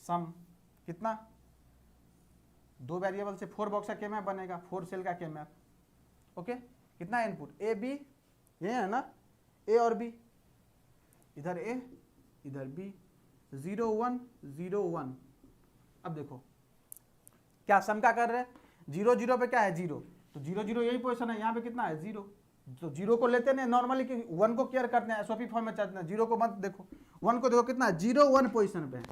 सम कितना, 2 वेरिएबल से 4 बॉक्स का के मैप बनेगा, 4 सेल का के मैप। ओके, कितना इनपुट ए बी, ये है ना, ए और बी, इधर ए इधर बी, 0 1 0 1। अब देखो क्या सम का कर रहे हैं, 0 0 पे क्या है 0, तो 0 0 यही पोजीशन है, यहाँ पे कितना है 0, तो 0 को लेते हैं नॉर्मली कि 1 को केयर करते हैं, एसओपी फॉर्म में चलते हैं, 0 को मत देखो, 1 को देखो कितना है 0 1 पोजीशन पे है,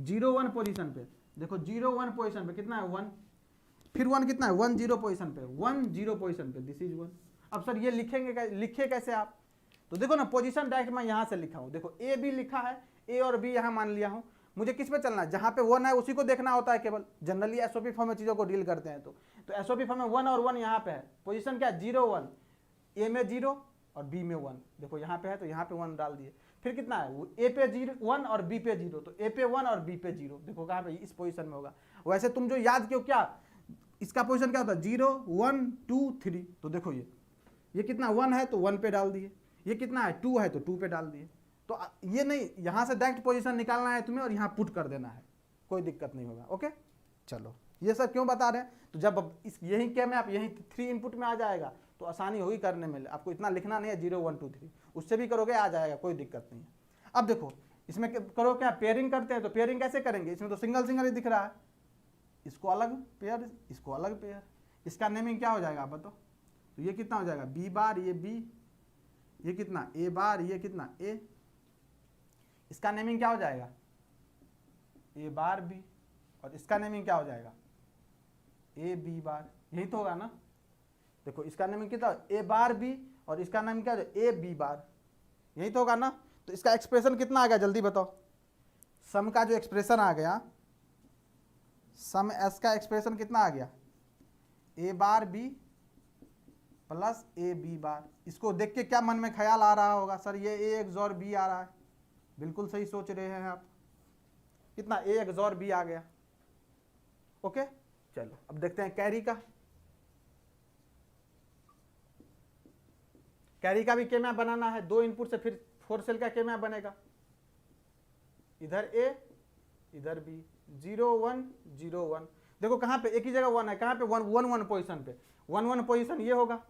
0 1 पोजीशन पे देखो, 0 1 पोजीशन पे कितना है 1, फिर 1 कितना है 1 0 पोजीशन पे, 1 0 पोजीशन पे, दिस इज 1। अब सर ये लिखेंगे, लिखे कैसे आप, तो देखो ना पोजीशन डायरेक्ट मैं यहाँ से लिखा हूँ, देखो ए बी लिखा है, ए और बी यहाँ मान लिया हूँ, मुझे किस पे चलना है, जहाँ पे 1 है उसी को देखना होता है केवल, जनरली एसओपी फॉर्म में चीज़ों को डील करते हैं, तो एसओपी फॉर्म में 1 और 1 यहाँ पे है, पोजीशन क्या 0 1, ए में 0 और बी में 1, देखो यहाँ पे है तो यहाँ पे 1 डाल दिए, फिर कितना है ए पे 1 और बी पे 0, तो ए पे 1 और बी पे 0, देखो कहाँ पे इस पोजीशन में होगा। वैसे तुम जो याद क्यों, क्या इसका पोजीशन क्या होता है 0 1 2 3, तो देखो ये कितना 1 है तो 1 पे डाल दिए, ये कितना है 2 है तो 2 पे डाल दिए, तो ये नहीं, यहाँ से डायरेक्ट पोजीशन निकालना है तुम्हें और यहाँ पुट कर देना है, कोई दिक्कत नहीं होगा। ओके चलो, ये सब क्यों बता रहे हैं, तो जब इस यही के में आप यही 3 इनपुट में आ जाएगा तो आसानी होगी करने में, आपको इतना लिखना नहीं है 0 1 2 3, उससे भी करोगे आ जाएगा, कोई दिक्कत नहीं है। अब देखो इसमें करो क्या, पेयरिंग करते हैं, तो पेयरिंग कैसे करेंगे, इसमें तो सिंगल सिंगल ही दिख रहा है, इसको अलग पेयर, इसको अलग पेयर, इसका नेमिंग क्या हो जाएगा आप बताओ, तो ये कितना हो जाएगा बी बार, ये बी, ये कितना ए बार, ये कितना ए, इसका नेमिंग क्या हो जाएगा ए बार बी, और इसका नेमिंग क्या हो जाएगा ए बी बार, यही तो होगा ना, देखो इसका नेमिंग कितना ए बार बी और इसका नेमिंग क्या हो जाएगा ए बी बार, यही तो होगा ना। तो इसका एक्सप्रेशन कितना आ गया जल्दी बताओ, सम का जो एक्सप्रेशन आ गया, सम एस का एक्सप्रेशन कितना आ गया A bar B plus A B bar. इसको देख के क्या मन में ख्याल आ रहा होगा, सर ये ए एक्सॉर बी आ रहा है, बिल्कुल सही सोच रहे हैं आप, कितना ए एक्सॉर बी आ गया। ओके चलो अब देखते हैं कैरी का, कैरी का भी के मैप बनाना है, 2 इनपुट से फिर 4 सेल का के मैप बनेगा, इधर ए इधर बी, 0 1 0 1, देखो कहाँ पे एक ही जगह 1 है, कहाँ पे 1 1 1 पोजीशन पे, 1 1 पोजीशन ये होगा,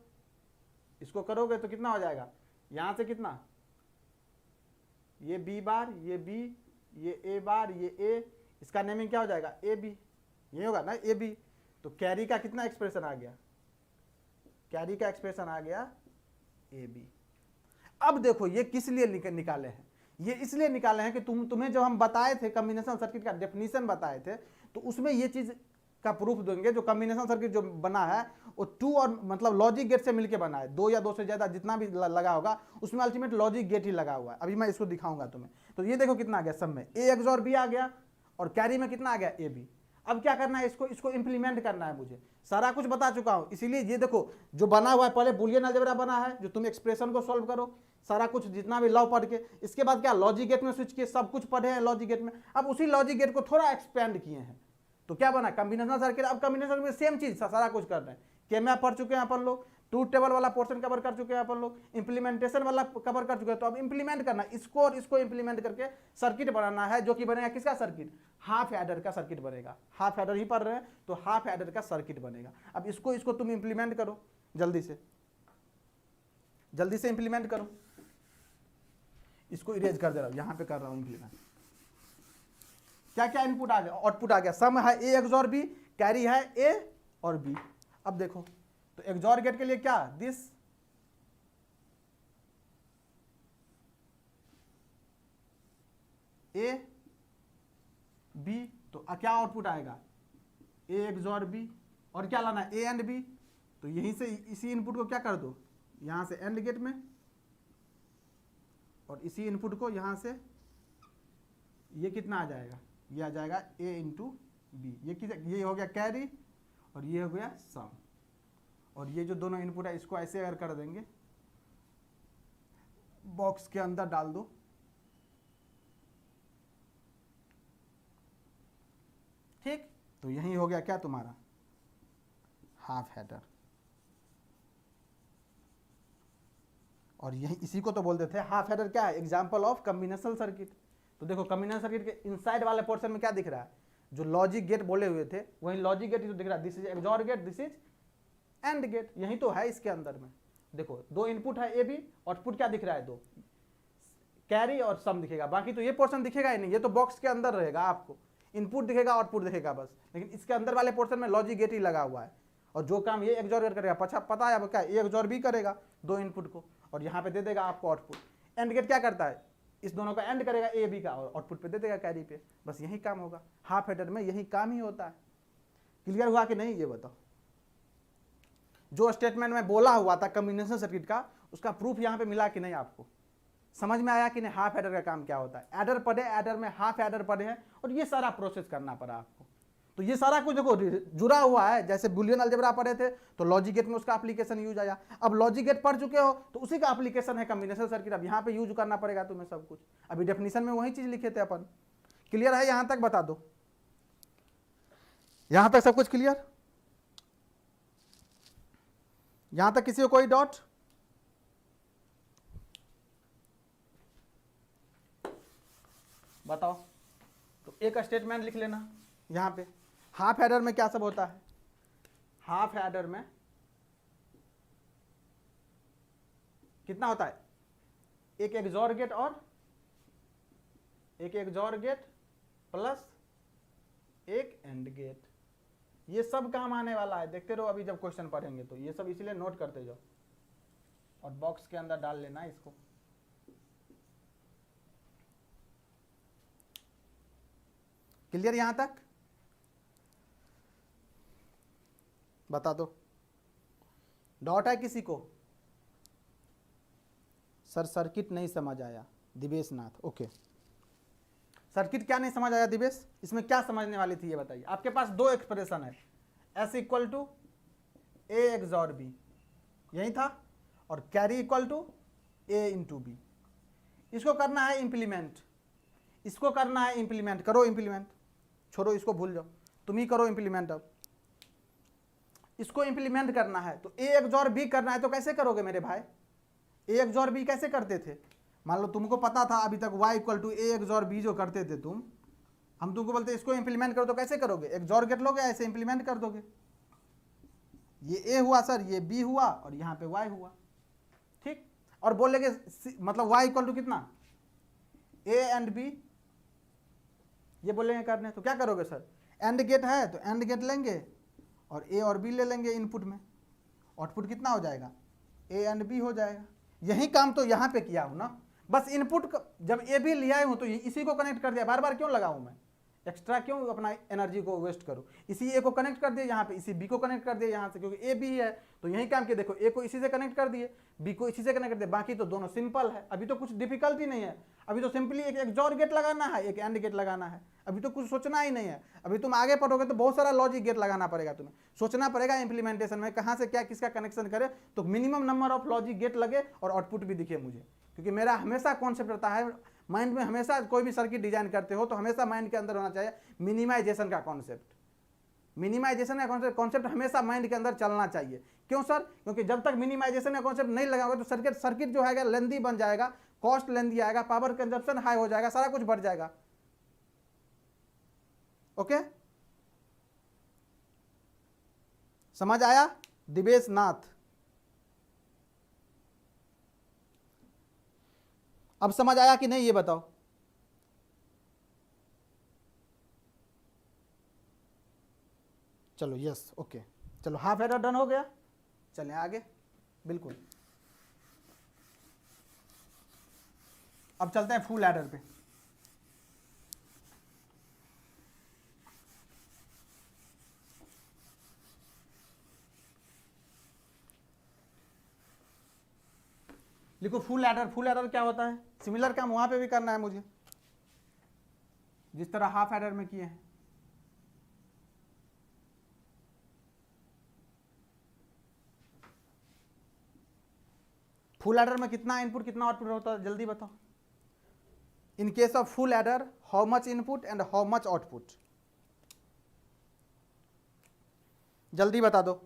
इसको करोगे तो कितना हो जाएगा, यहां से कितना ये बी बार, ये बी, ये ए बार, ये ए, इसका नेमिंग क्या हो जाएगा ए बी, ये होगा ना ए बी। तो कैरी का कितना एक्सप्रेशन आ गया, कैरी का एक्सप्रेशन आ गया ए बी। अब देखो ये किस लिए निकाले हैं, ये इसलिए निकाले हैं कि तुम्हें जब हम बताए थे कॉम्बिनेशन सर्किट का डेफिनेशन बताए थे, तो उसमें ये चीज का प्रूफ देंगे, जो कॉम्बिनेशन सर्किट जो बना है वो 2 और मतलब लॉजिक गेट से मिलके बना है, 2 या 2 से ज्यादा जितना भी लगा होगा उसमें अल्टीमेट लॉजिक गेट ही लगा हुआ है। अभी मैं इसको दिखाऊंगा तुम्हें। तो ये देखो कितना आ गया, सब में ए एक्सॉर बी आ गया और कैरी में कितना आ गया ए बी। अब क्या करना है, इसको इंप्लीमेंट करना है, मुझे सारा कुछ बता चुका हूं, इसीलिए ये देखो जो बना हुआ है, पहले बुलियन अलजेब्रा बना है जो तुम एक्सप्रेशन को सॉल्व करो, सारा कुछ जितना भी लॉ पढ़ के, इसके बाद क्या लॉजिक गेट में स्विच किए, सब कुछ पढ़े हैं लॉजिक गेट में, अब उसी लॉजिक गेट को थोड़ा एक्सपेंड किए हैं, तो क्या बना कॉम्बिनेशन सर्किट। अब कॉम्बिनेशन में सेम चीज सारा कुछ कर रहे हैं, के मैप पढ़ चुके हैं अपन लोग, ट्रूथ टेबल वाला पोर्शन कवर कर चुके हैं अपन लोग, इंप्लीमेंटेशन वाला कवर कर चुके हैं, तो अब इंप्लीमेंट करना, इसको और इसको इंप्लीमेंट करके सर्किट बनाना है, जो कि बनेगा किसका सर्किट, हाफ एडर का सर्किट बनेगा। हाफ एडर ही पढ़ रहे हैं तो हाफ एडर का सर्किट बनेगा। अब इसको तुम इंप्लीमेंट करो, जल्दी से इंप्लीमेंट करो, इसको इरेज कर दे रहा हूं, यहां पे कर रहा हूं इंप्लीमेंट। क्या क्या इनपुट आ गया, आउटपुट आ गया, सम है ए एक्सॉर बी, कैरी है ए और बी। अब देखो तो एक्सॉर गेट के लिए क्या, दिस ए बी, तो क्या आउटपुट आएगा ए एक्सॉर बी, और क्या लाना ए एंड बी, तो यहीं से इसी इनपुट को क्या कर दो यहां से एंड गेट में, और इसी इनपुट को यहां से ये कितना आ जाएगा, ये आ जाएगा ए इंटू बी, ये हो गया कैरी और ये हो गया सम, और ये जो दोनों इनपुट है इसको ऐसे अगर कर देंगे बॉक्स के अंदर डाल दो, ठीक, तो यही हो गया क्या तुम्हारा हाफ हेडर, और यही इसी को तो बोलते थे हाफ हेडर क्या है, एग्जांपल ऑफ कॉम्बिनेशनल सर्किट। तो देखो कम्बिनेशन सर्किट के इनसाइड वाले पोर्शन में क्या दिख रहा है, जो लॉजिक गेट बोले हुए थे वही लॉजिक गेट ही तो दिख रहा है। This is XOR gate, this is AND gate, यही तो है इसके अंदर में। देखो दो इनपुट है ए बी, आउटपुट क्या दिख रहा है, दो कैरी और सम दिखेगा, बाकी तो ये पोर्शन दिखेगा ही नहीं, ये तो बॉक्स के अंदर रहेगा, आपको इनपुट दिखेगा आउटपुट दिखेगा बस। लेकिन इसके अंदर वाले पोर्शन में लॉजिक गेट ही लगा हुआ है, और जो काम ये एक्सॉर गेट करेगा पता है अब क्या, ये एक्सॉर भी करेगा दो इनपुट को और यहाँ पे दे देगा आपको आउटपुट। एंड गेट क्या करता है, इस दोनों का एंड करेगा ए बी का और आउटपुट पे दे देगा कैरी पे, बस यही काम होगा। हाफ एडर में यही काम ही होता है। क्लियर हुआ कि नहीं ये बताओ। जो स्टेटमेंट में बोला हुआ था कम्बिनेशन सर्किट का, उसका प्रूफ यहाँ पे मिला कि नहीं, आपको समझ में आया कि नहीं हाफ एडर का काम क्या होता है। एडर पढ़े, एडर में हाफ एडर पढ़े हैं और ये सारा प्रोसेस करना पड़ा आपको। तो ये सारा कुछ देखो जुड़ा हुआ है। जैसे बुलियन अलजेब्रा पढ़े थे तो लॉजिक गेट में उसका एप्लीकेशन यूज आया, अब लॉजिक गेट पढ़ चुके हो तो उसी का एप्लीकेशन है कम्बिनेशन सर्किट, अब यहाँ पे यूज करना पड़ेगा तुम्हें सब कुछ। अभी डेफिनेशन में वही चीज लिखे थे अपन। क्लियर है यहां तक, बता दो यहां तक सब कुछ क्लियर, यहां तक किसी को कोई डाउट? बताओ। तो एक स्टेटमेंट लिख लेना यहां पे। हाफ एडर में क्या सब होता है, हाफ एडर में कितना होता है, एक एक्सॉर गेट और एक एक्सॉर गेट प्लस एक एंड गेट, ये सब काम आने वाला है। देखते रहो अभी जब क्वेश्चन पढ़ेंगे तो ये सब इसीलिए नोट करते जाओ और बॉक्स के अंदर डाल लेना इसको। क्लियर यहां तक, बता दो। डाउट है किसी को? सर सर्किट नहीं समझ आया दिवेश नाथ। ओके, सर्किट क्या नहीं समझ आया दिवेश, इसमें क्या समझने वाली थी ये बताइए। आपके पास दो एक्सप्रेशन है, S equal to A XOR B, यही था, और carry equal to A into B. इसको करना है इम्प्लीमेंट, इसको करना है इम्प्लीमेंट। करो इम्प्लीमेंट, छोड़ो इसको भूल जाओ, तुम ही करो इम्प्लीमेंट। अब इसको इम्प्लीमेंट करना है तो ए एक्सॉर बी करना है, तो कैसे करोगे मेरे भाई? ए एक्सॉर बी कैसे करते थे? मान लो तुमको पता था अभी तक y equal to A XOR B जो करते थे तुम, हम तुमको बोलते इसको इंप्लीमेंट करो, तो कैसे करोगे? एक्सॉर गेट लोगे, ऐसे इंप्लीमेंट कर दोगे। ये a हुआ सर, ये b हुआ और यहाँ पे y हुआ, ठीक। और बोलेगे मतलब y इक्वल टू कितना, a एंड b, ये बोलेंगे करने, तो क्या करोगे सर? एंड गेट है तो एंड गेट लेंगे और a और b ले लेंगे इनपुट में, आउटपुट कितना हो जाएगा, a एंड b हो जाएगा। यही काम तो यहाँ पे किया हूँ ना, बस इनपुट जब ए भी लिया हूं तो इसी को कनेक्ट कर दिया। बार बार क्यों लगाऊं मैं, एक्स्ट्रा क्यों अपना एनर्जी को वेस्ट करूं? इसी ए को कनेक्ट कर दिया यहाँ पे, इसी बी को कनेक्ट कर दिया यहाँ से, क्योंकि ए बी है तो यही काम किया। देखो ए को इसी से कनेक्ट कर दिए, बी को इसी से कनेक्ट कर दिया, बाकी तो दोनों सिंपल है। अभी तो कुछ डिफिकल्टी नहीं है, अभी तो सिंपली एक एक्सॉर गेट लगाना है, एक एंड गेट लगाना है, अभी तो कुछ सोचना ही नहीं है। अभी तुम आगे पढ़ोगे तो बहुत सारा लॉजिक गेट लगाना पड़ेगा, तुम्हें सोचना पड़ेगा इंप्लीमेंटेशन में कहाँ से क्या किसका कनेक्शन करे, तो minimum number of logic gate लगे और आउटपुट भी दिखे मुझे। क्योंकि मेरा हमेशा कॉन्सेप्ट रहता है माइंड में, हमेशा कोई भी सर्किट डिजाइन करते हो तो हमेशा माइंड के अंदर होना चाहिए मिनिमाइजेशन का कॉन्सेप्ट। मिनिमाइजेशन का कॉन्सेप्ट हमेशा माइंड के अंदर चलना चाहिए। क्यों सर? क्योंकि जब तक मिनिमाइजेशन का कॉन्सेप्ट नहीं लगाओगे तो सर्किट जो है लेंदी बन जाएगा, कॉस्ट लेंदी आएगा, पावर कंजप्शन हाई हो जाएगा, सारा कुछ बढ़ जाएगा। ओके, समझ आया दिवेश नाथ? अब समझ आया कि नहीं ये बताओ। चलो यस, ओके, चलो हाफ एडर डन हो गया, चलें आगे। बिल्कुल, अब चलते हैं फुल एडर पे। लिखो फुल एडर। फुल एडर क्या होता है? सिमिलर काम वहां पे भी करना है मुझे जिस तरह हाफ एडर में किए हैं। फुल एडर में कितना इनपुट कितना आउटपुट होता है, जल्दी बताओ। इन case of full adder how much input and how much output, जल्दी बता दो।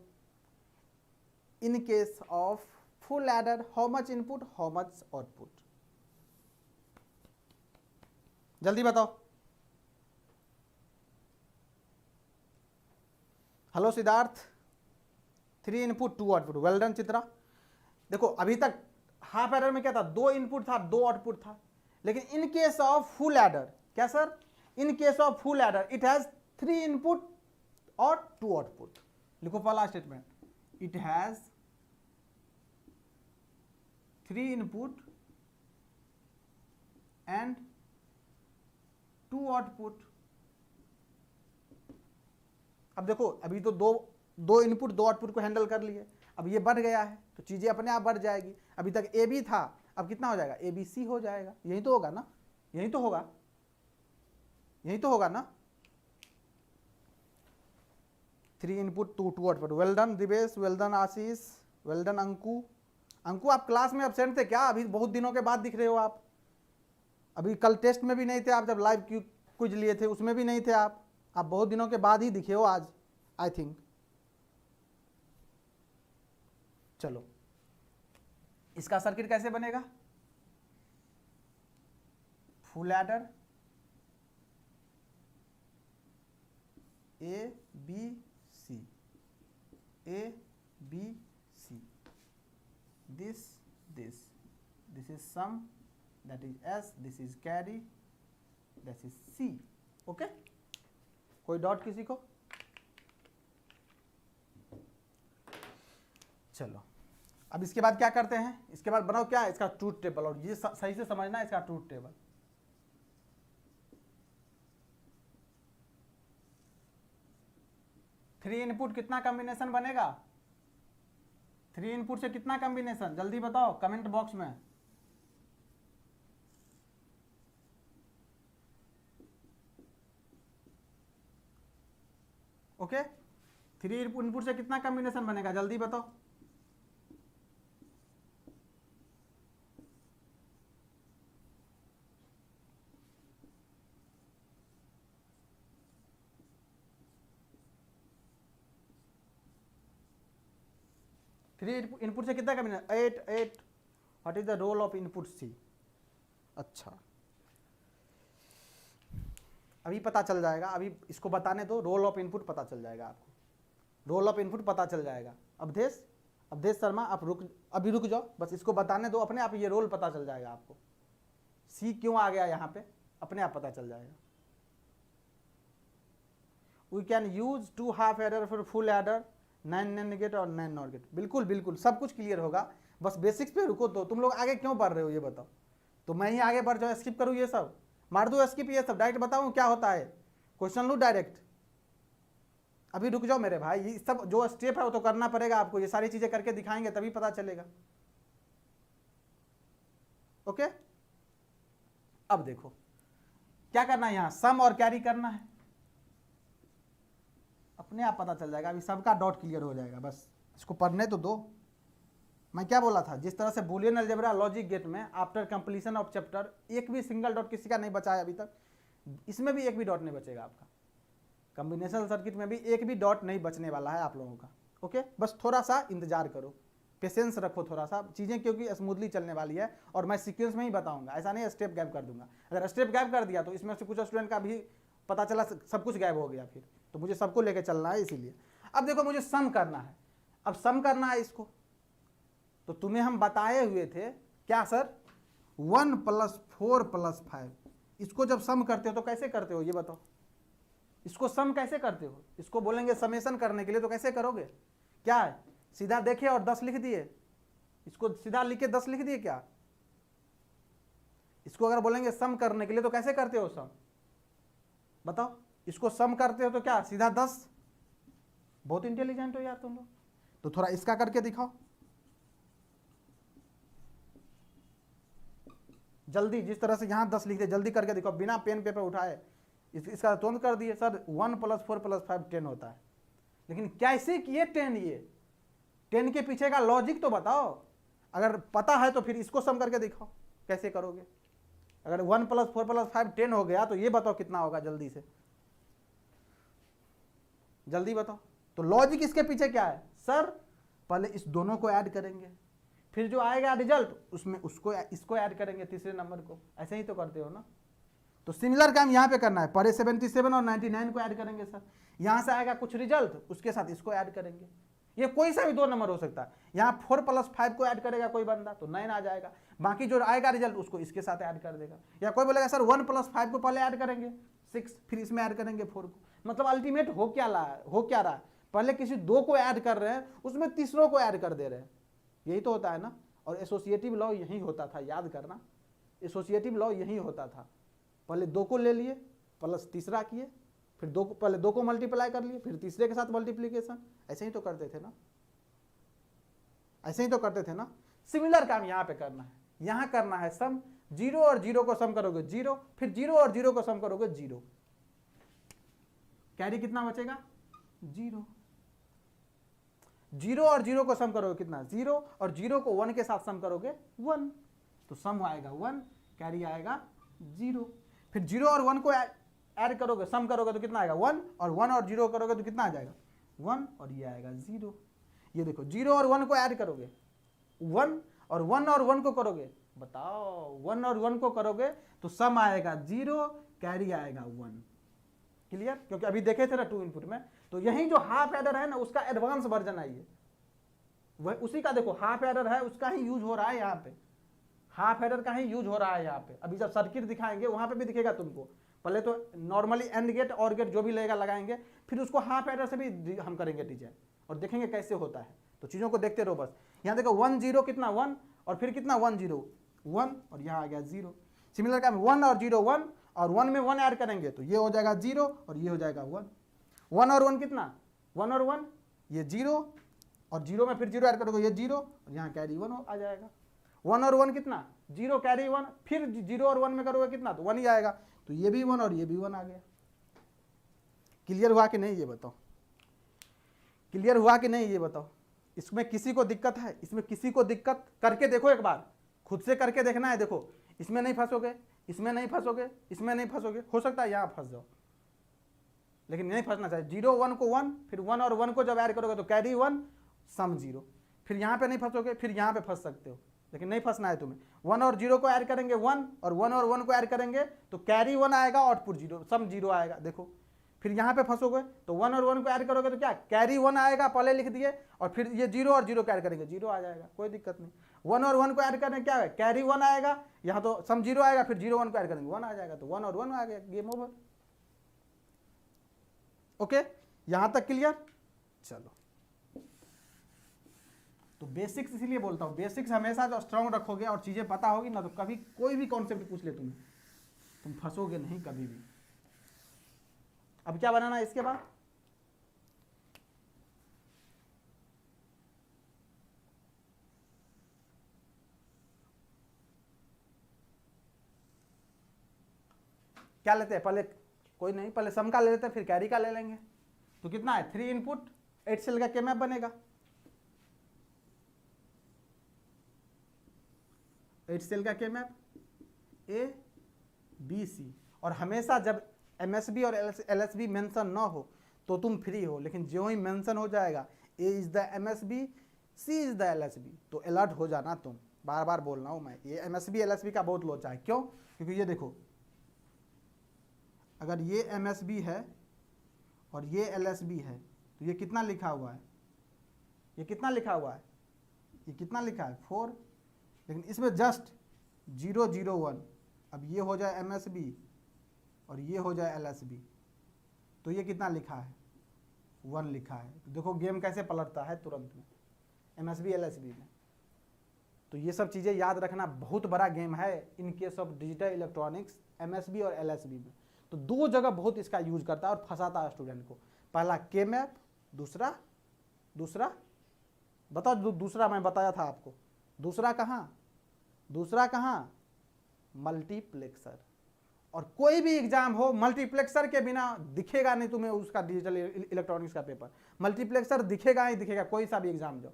इन case of full adder how much input how much output, जल्दी बताओ। Hello Siddharth, 3 input 2 output, well done Chitra. देखो अभी तक हाफ एडर में क्या था, 2 इनपुट था 2 आउटपुट था, लेकिन in case of full adder, क्या sir, in case of full adder it has 3 input और 2 आउटपुट। लिखो पहला statement, it has 3 input and 2 output. अब देखो अभी तो दो इनपुट 2 आउटपुट को हैंडल कर लिए, अब ये बढ़ गया है तो चीजें अपने आप बढ़ जाएगी। अभी तक ए बी था, अब कितना हो जाएगा, ए बी सी हो जाएगा। यही तो होगा ना, यही तो होगा, यही तो होगा ना। 3 input 2 output. Well done Divesh, well done Ashish, well done Anku. Anku आप क्लास में एब्सेंट थे क्या? अभी बहुत दिनों के बाद दिख रहे हो आप। अभी कल टेस्ट में भी नहीं थे आप, जब लाइव क्विज लिए थे उसमें भी नहीं थे आप बहुत दिनों के बाद ही दिखे हो आज आई थिंक। चलो इसका सर्किट कैसे बनेगा, full adder A B C, A B C, this is sum, that is S, this is carry, that is C। Okay, कोई डॉट किसी को? चलो अब इसके बाद क्या करते हैं, इसके बाद बनाओ क्या, इसका ट्रूथ टेबल। और ये सही से समझना है इसका ट्रूथ टेबल। थ्री इनपुट कितना कॉम्बिनेशन बनेगा, 3 इनपुट से कितना कॉम्बिनेशन, जल्दी बताओ कमेंट बॉक्स में। ओके, 3 इनपुट से कितना कॉम्बिनेशन बनेगा, जल्दी बताओ। थ्री इनपुट से कितना combination, 8। What is the role of input C? अच्छा अभी पता चल जाएगा, अभी इसको बताने दो, रोल ऑफ इनपुट पता चल जाएगा आपको, रोल ऑफ इनपुट पता चल जाएगा। अवधेश शर्मा आप अभी रुक जाओ, बस इसको बताने दो, अपने आप ये रोल पता चल जाएगा आपको। सी क्यों आ गया यहाँ पे, अपने आप पता चल जाएगा। We can use 2 half adder for full adder, 9 NAND gate और 9 NOR गेट। बिल्कुल बिल्कुल सब कुछ क्लियर होगा, बस बेसिक्स पे रुको। तो तुम लोग आगे क्यों बढ़ रहे हो ये बताओ, तो मैं ही आगे बढ़ जाऊँ, स्किप करूँ ये सब, मार दो स्किप ये सब, डायरेक्ट बताऊँ क्या होता है, क्वेश्चन लूँ डायरेक्ट। अभी रुक जाओ मेरे भाई, ये सब जो स्टेप है वो तो करना पड़ेगा आपको, ये सारी चीजें करके दिखाएंगे तभी पता चलेगा। ओके अब देखो क्या करना है, यहाँ सम और कैरी करना है, अपने आप पता चल जाएगा। अभी सबका डॉट क्लियर हो जाएगा, बस इसको पढ़ने तो दो। मैं क्या बोला था, जिस तरह से बूलियन अलजेब्रा लॉजिक गेट में आफ्टर कंप्लीशन ऑफ चैप्टर एक भी सिंगल डॉट किसी का नहीं बचा है अभी तक, इसमें भी एक भी डॉट नहीं बचेगा आपका। कॉम्बिनेशनल सर्किट में भी एक भी डॉट नहीं बचने वाला है आप लोगों का। ओके बस थोड़ा सा इंतजार करो, पेशेंस रखो थोड़ा सा, चीज़ें क्योंकि स्मूथली चलने वाली है और मैं सीक्वेंस में ही बताऊंगा, ऐसा नहीं स्टेप गैप कर दूंगा। अगर स्टेप गैप कर दिया तो इसमें से कुछ स्टूडेंट का भी पता चला सब कुछ गायब हो गया, फिर तो मुझे सबको लेके चलना है इसीलिए। अब देखो मुझे सम करना है, अब सम करना है इसको, तो तुम्हें हम बताए हुए थे क्या सर, 1 + 4 + 5। इसको जब सम करते हो तो कैसे करते हो ये बताओ, इसको सम कैसे करते हो, इसको बोलेंगे समेशन करने के लिए, तो कैसे करोगे, क्या है सीधा देखे और 10 लिख दिए, इसको सीधा लिख के 10 लिख दिए क्या? इसको अगर बोलेंगे सम करने के लिए तो कैसे करते हो सम बताओ, इसको सम करते हो तो क्या सीधा 10। बहुत इंटेलिजेंट हो यार तुम लोग, तो थोड़ा इसका करके दिखाओ जल्दी, जिस तरह से यहां 10 लिख दिए जल्दी करके दिखाओ, बिना पेन पेपर उठाए। इसका तुरंत कर दिए सर, 1 + 4 + 5 10 होता है, लेकिन कैसे किए 10, ये 10 के पीछे का लॉजिक तो बताओ। अगर पता है तो फिर इसको सम करके दिखाओ कैसे करोगे। अगर 1 + 4 + 5 10 हो गया तो ये बताओ कितना होगा, जल्दी से जल्दी बताओ। तो लॉजिक इसके पीछे क्या है सर, पहले इस दोनों को ऐड करेंगे, फिर जो आएगा रिजल्ट उसमें इसको ऐड करेंगे तीसरे नंबर को, ऐसे ही तो करते हो ना। तो सिमिलर काम यहाँ पे करना है, पहले 77 और 99 को ऐड करेंगे सर, यहाँ से आएगा कुछ रिजल्ट, उसके साथ इसको ऐड करेंगे। ये कोई सा भी 2 नंबर हो सकता है, यहाँ 4 + 5 को ऐड करेगा कोई बंदा तो 9 आ जाएगा, बाकी जो आएगा रिजल्ट उसको इसके साथ ऐड कर देगा। या कोई बोलेगा सर 1 + 5 को पहले ऐड करेंगे 6, फिर इसमें ऐड करेंगे 4 को। मतलब अल्टीमेट हो क्या रहा है, पहले किसी 2 को ऐड कर रहे हैं, उसमें तीसरों को ऐड कर दे रहे हैं, यही तो होता है ना। और एसोसिएटिव लॉ यही होता था, याद करना, एसोसिएटिव लॉ यही होता था, पहले 2 को ले लिए प्लस तीसरा किए, फिर पहले 2 को मल्टीप्लाई कर लिए, फिर तीसरे के साथ मल्टीप्लीकेशन, ऐसे ही तो करते थे ना, ऐसे ही तो करते थे ना। सिमिलर काम यहाँ पे करना है, यहाँ करना है सम, 0 और 0 को सम करोगे 0, फिर 0 और 0 को सम करोगे 0, कैरी कितना बचेगा 0, 0 और 0 को सम करोगे कितना 0, और 0 को 1 के साथ सम करोगे 1, तो सम आएगा 1, कैरी आएगा 0, फिर 0 और 1 को ऐड करोगे, सम करोगे तो कितना आएगा 1, और 1 और 0 करोगे तो कितना आ जाएगा 1, और ये आएगा 0। ये देखो 0 और 1 को ऐड करोगे 1, और 1 और 1 को करोगे, बताओ 1 और 1 को करोगे तो सम आएगा 0, कैरी आएगा 1। क्लियर? क्योंकि अभी देखे थे ना 2 इनपुट में, तो यही जो हाफ एडर है ना उसका एडवांस वर्जन है ये, वह उसी का देखो हाफ एडर है, उसका ही यूज हो रहा है यहाँ पे, हाफ एडर का ही यूज हो रहा है यहाँ पे। अभी जब सर्किट दिखाएंगे वहां पे भी दिखेगा तुमको, पहले तो नॉर्मली एंड गेट और गेट जो भी लगेगा लगाएंगे, फिर उसको हाफ एडर से भी हम करेंगे डिजाइन और देखेंगे कैसे होता है। तो चीजों को देखते रहो बस। यहाँ देखो 1 0 कितना 1, और फिर कितना 1 0 1, और यहाँ आ गया 0। सिमिलर का 1 और 0 1, और 1 में 1 ऐड करेंगे तो ये हो जाएगा 0, और ये हो जाएगा 1। 1 और 1 कितना 1 और 1 ये 0, और 0 में फिर 0 ऐड करोगे ये 0, और यहाँ कैरी 1 आ जाएगा। 1 और 1 कितना 0, कैरी 1, फिर 0 और 1 में करोगे कितना तो 1 ही आएगा, तो ये भी 1 और ये भी 1 आ गया। क्लियर हुआ कि नहीं ये बताओ, क्लियर हुआ कि नहीं ये बताओ। इसमें किसी को दिक्कत है? इसमें किसी को दिक्कत? करके देखो एक बार, खुद से करके देखना है। देखो इसमें नहीं फंसोगे, इसमें नहीं फंसोगे, इसमें नहीं फंसोगे, हो सकता है यहाँ फंस जाओ, लेकिन नहीं फंसना चाहिए। 0 1 को 1, फिर 1 और 1 को जब ऐड करोगे तो कैरी 1, सम 0, फिर यहाँ पे नहीं फंसोगे, फिर यहाँ पे फंस सकते हो, लेकिन नहीं फंसना है तुम्हें। 1 और 0 को ऐड करेंगे 1, और 1 और 1 को ऐड करेंगे तो कैरी 1 आएगा, आउटपुट 0, सम 0 आएगा। देखो फिर यहाँ पे फंसोगे तो 1 और 1 को ऐड करोगे तो क्या कैरी 1 आएगा, पहले लिख दिए, और फिर ये 0 और 0 को ऐड करेंगे 0 आ जाएगा, कोई दिक्कत नहीं। 1 और 1 को ऐड करने क्या है, कैरी 1 आएगा, यहाँ तो सम 0 आएगा, फिर 0 1 को ऐड करेंगे 1 आ जाएगा, तो 1 और 1 आ गया, गेम ओवर। ओके, यहाँ तक क्लियर? चलो, तो बेसिक्स इसीलिए बोलता हूँ, बेसिक्स हमेशा जो स्ट्रांग रखोगे और चीज़ें पता होगी ना, तो कभी कोई भी कॉन्सेप्ट पूछ ले तुम्हें, तुम फंसोगे नहीं कभी भी। अब क्या बनाना है इसके बाद? क्या लेते हैं पहले? कोई नहीं, पहले सम का ले लेते हैं, फिर कैरी का ले लेंगे। तो कितना है 3 इनपुट 8 सेल का के मैप बनेगा, 8 सेल का के मैप A B C। और हमेशा जब MSB और LSB मेंशन ना हो तो तुम फ्री हो, लेकिन जो ही मेंशन हो जाएगा A is the MSB, C is the LSB, तो अलर्ट हो जाना तुम। बार बार बोल रहा हूं मैं, ये MSB LSB का बहुत लोचा है। क्यों? क्योंकि ये देखो, अगर ये MSB है और ये LSB है तो ये कितना लिखा हुआ है, ये कितना लिखा हुआ है, ये कितना लिखा है 4, लेकिन इसमें जस्ट 0 0 1। अब ये हो जाए MSB और ये हो जाए LSB, तो ये कितना लिखा है 1 लिखा है। तो देखो गेम कैसे पलटता है तुरंत में MSB LSB में। तो ये सब चीज़ें याद रखना, बहुत बड़ा गेम है इन case of digital electronics, MSB और LSB में। तो 2 जगह बहुत इसका यूज करता है और फंसाता है स्टूडेंट को। पहला के मैप, दूसरा बताओ, दूसरा मैं बताया था आपको, दूसरा कहाँ मल्टीप्लेक्सर। और कोई भी एग्जाम हो, मल्टीप्लेक्सर के बिना दिखेगा नहीं तुम्हें उसका डिजिटल इलेक्ट्रॉनिक्स का पेपर। मल्टीप्लेक्सर दिखेगा ही दिखेगा, कोई सा भी एग्जाम जाओ,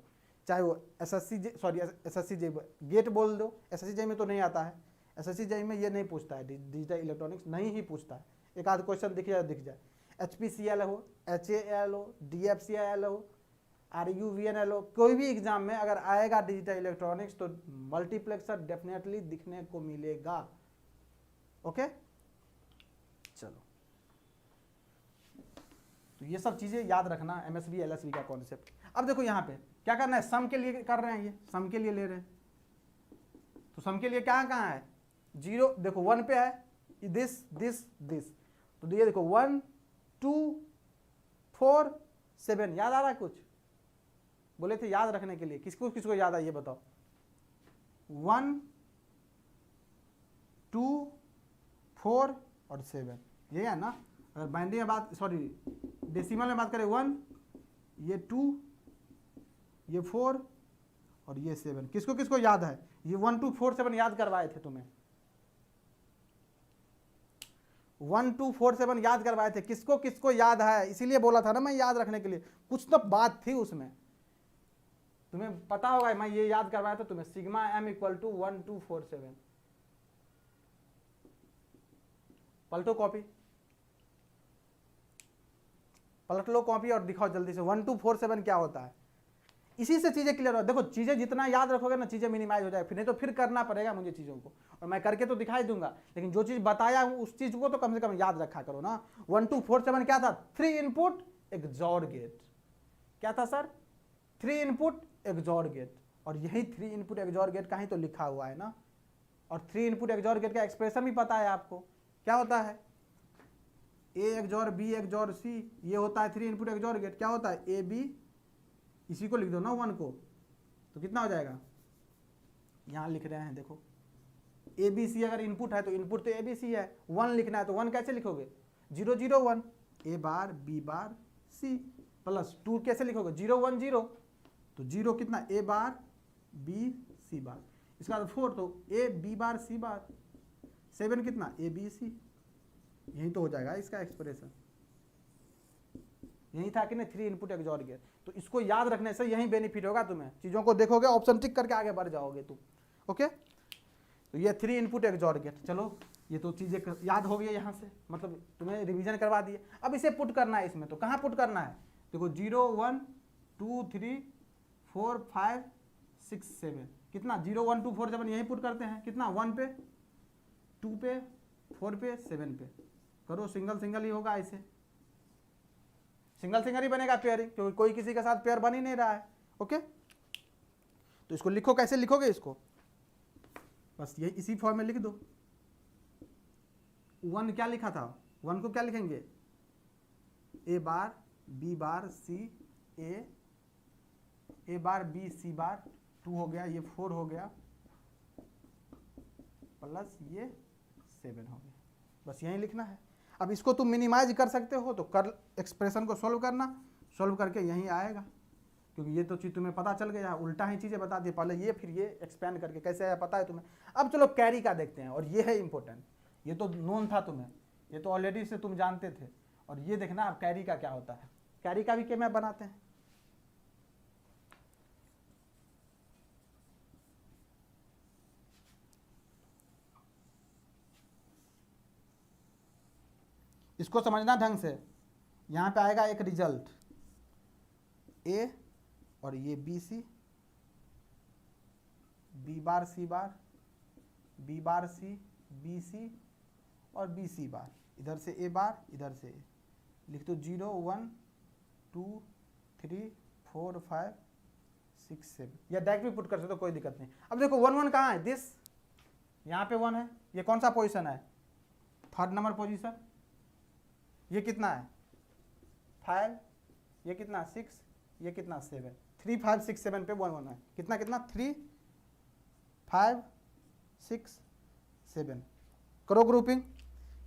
चाहे वो एसएससी जे गेट बोल दो, एसएससी जे में तो नहीं आता है, एसएससी जे में ये नहीं पूछता है, डिजिटल इलेक्ट्रॉनिक्स नहीं ही पूछता है। एक आध क्वेश्चन दिख जाए, HPCL हो, HAL हो, DFCL हो, RUVNL हो, कोई भी एग्जाम में अगर आएगा डिजिटल इलेक्ट्रॉनिक्स तो मल्टीप्लेक्सर डेफिनेटली दिखने को मिलेगा। ओके, तो ये सब चीज़ें याद रखना, एमएसबी एलएसबी का कॉन्सेप्ट। अब देखो यहाँ पे क्या करना है, सम के लिए कर रहे हैं, ये सम के लिए ले रहे हैं, तो सम के लिए कहाँ है, 0 देखो 1 पे है, दिस दिस दिस, तो ये देखो 1 2 4 7, याद आ रहा है कुछ, बोले थे याद रखने के लिए, किसको किसको याद है ये बताओ, 1 2 4 और 7, ये है ना। अगर बाइनरी में बात, सॉरी डेसिमल में बात करें 1, ये 2, ये 4 और ये 7, किसको किसको याद है, ये 1 2 4 7 याद करवाए थे तुम्हें, 1 2 4 7 याद करवाए थे, किसको किसको याद है, इसीलिए बोला था ना मैं याद रखने के लिए, कुछ तो बात थी उसमें, तुम्हें पता होगा, मैं ये याद करवाया था तुम्हें, सिग्मा m इक्वल टू 1 2 4 7, पलटो कॉपी, पलट लो कॉपी और दिखाओ जल्दी से 1 2 4 7 क्या होता है, इसी से चीजें क्लियर हो। देखो चीजें जितना याद रखोगे ना, चीजें मिनिमाइज हो जाएगी, फिर नहीं तो फिर करना पड़ेगा मुझे चीजों को, और मैं करके तो दिखाई दूंगा, लेकिन जो चीज बताया हूं उस चीज को तो कम से कम याद रखा करो ना। 1 2 4 7 क्या था, 3 इनपुट एक्सॉर गेट, क्या था सर, 3 इनपुट एक्सॉर गेट, और यही 3 इनपुट एक्सॉर गेट का ही तो लिखा हुआ है ना, और 3 इनपुट एक्सॉर गेट का एक्सप्रेशन भी पता है आपको, क्या होता है, ए एक्सॉर बी एक्सॉर सी, ये होता है 3 इनपुट एक्सॉर गेट, क्या होता है ए बी, इसी को लिख दो ना 1 को, तो कितना हो जाएगा, यहां लिख रहे हैं देखो, ए बी सी अगर इनपुट है तो इनपुट तो ए बी सी है, 1 लिखना है तो 1 कैसे लिखोगे, 0 0 1, ए बार बी बार सी, प्लस 2 कैसे लिखोगे 0 1 0, तो 0 कितना ए बार बी सी बार, इसका 4 तो ए बी बार सी बार, 7 कितना ए बी सी, यही तो हो जाएगा इसका एक्सप्रेशन, यही था कि नहीं 3 इनपुट एक्सॉर गेट। तो इसको याद रखने से यही बेनिफिट होगा तुम्हें, चीजों को देखोगे ऑप्शन टिक करके आगे बढ़ जाओगे तुम, ओके। तो ये 3 इनपुट एक्सॉर गेट, चलो ये तो चीजें याद हो गई यहाँ से, मतलब तुम्हें रिवीजन करवा दिए। अब इसे पुट करना है इसमें, तो कहाँ पुट करना है, देखो 0 1 2 3 4 5 6 7, कितना 0 1 2 4 7 यही पुट करते हैं, कितना 1 पे 2 पे 4 पे 7 पे, करो सिंगल सिंगल ही होगा, ऐसे सिंगल सिंगल ही बनेगा पेयरिंग, क्योंकि कोई किसी के साथ पेयर बन ही नहीं रहा है, ओके। तो इसको लिखो, कैसे लिखोगे इसको, बस ये इसी फॉर्म में लिख दो, 1 क्या लिखा था, 1 को क्या लिखेंगे, ए बार बी बार सी, ए बार बी सी बार, 2 हो गया, ये 4 हो गया, प्लस ये 7 हो गया, बस यही लिखना है। अब इसको तुम मिनिमाइज कर सकते हो, तो कर एक्सप्रेशन को सॉल्व करना, सॉल्व करके यहीं आएगा, क्योंकि ये तो चीज़ तुम्हें पता चल गया, उल्टा ही चीज़ें बता दी, पहले ये फिर ये एक्सपेंड करके कैसे आया पता है तुम्हें। अब चलो कैरी का देखते हैं, और ये है इंपॉर्टेंट, ये तो नोन था तुम्हें, ये तो ऑलरेडी से तुम जानते थे, और ये देखना अब कैरी का क्या होता है, कैरी का भी के मैप बनाते हैं। इसको समझना ढंग से, यहाँ पे आएगा एक रिजल्ट ए और ये B C, B bar C bar, B bar C B C और बी सी बार, इधर से ए बार इधर से ए, लिख दो 0 1 2 3 4 5 6 7, या डायरेक्ट भी पुट कर सकते हो, कोई दिक्कत नहीं। अब देखो 1 1 कहाँ है, दिस यहाँ पे 1 है, ये कौन सा पोजीशन है, 3rd नंबर पोजीशन, ये कितना है 5, ये कितना 6, ये कितना 7, 3 5 6 7 पे 1 1 है, कितना कितना 3 5 6 7, करो ग्रुपिंग,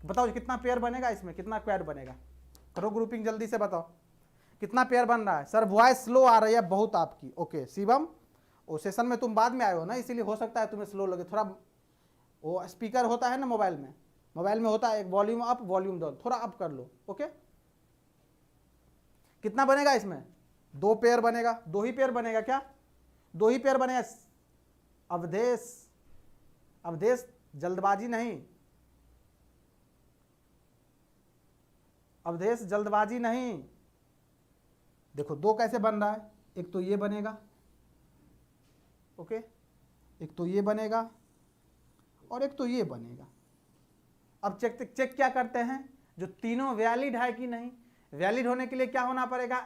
बताओ कितना पेयर बनेगा इसमें, कितना क्वाड बनेगा, करो ग्रुपिंग जल्दी से बताओ कितना पेयर बन रहा है। सर वॉइस स्लो आ रही है बहुत आपकी, ओके शिवम, वो सेशन में तुम बाद में आए हो ना, इसीलिए हो सकता है तुम्हें स्लो लगे थोड़ा, वो स्पीकर होता है ना मोबाइल में होता है एक वॉल्यूम अप वॉल्यूम डाउन, थोड़ा अप कर लो, ओके। कितना बनेगा इसमें, 2 पेयर बनेगा, 2 ही पेयर बनेगा, क्या 2 ही पेयर बनेगा, अवधेश जल्दबाजी नहीं, अवधेश जल्दबाजी नहीं, देखो 2 कैसे बन रहा है, एक तो ये बनेगा, ओके, एक तो ये बनेगा और एक तो ये बनेगा। अब चेक क्या करते हैं, जो तीनों वैलिड है कि नहीं, वैलिड होने के लिए क्या होना पड़ेगा,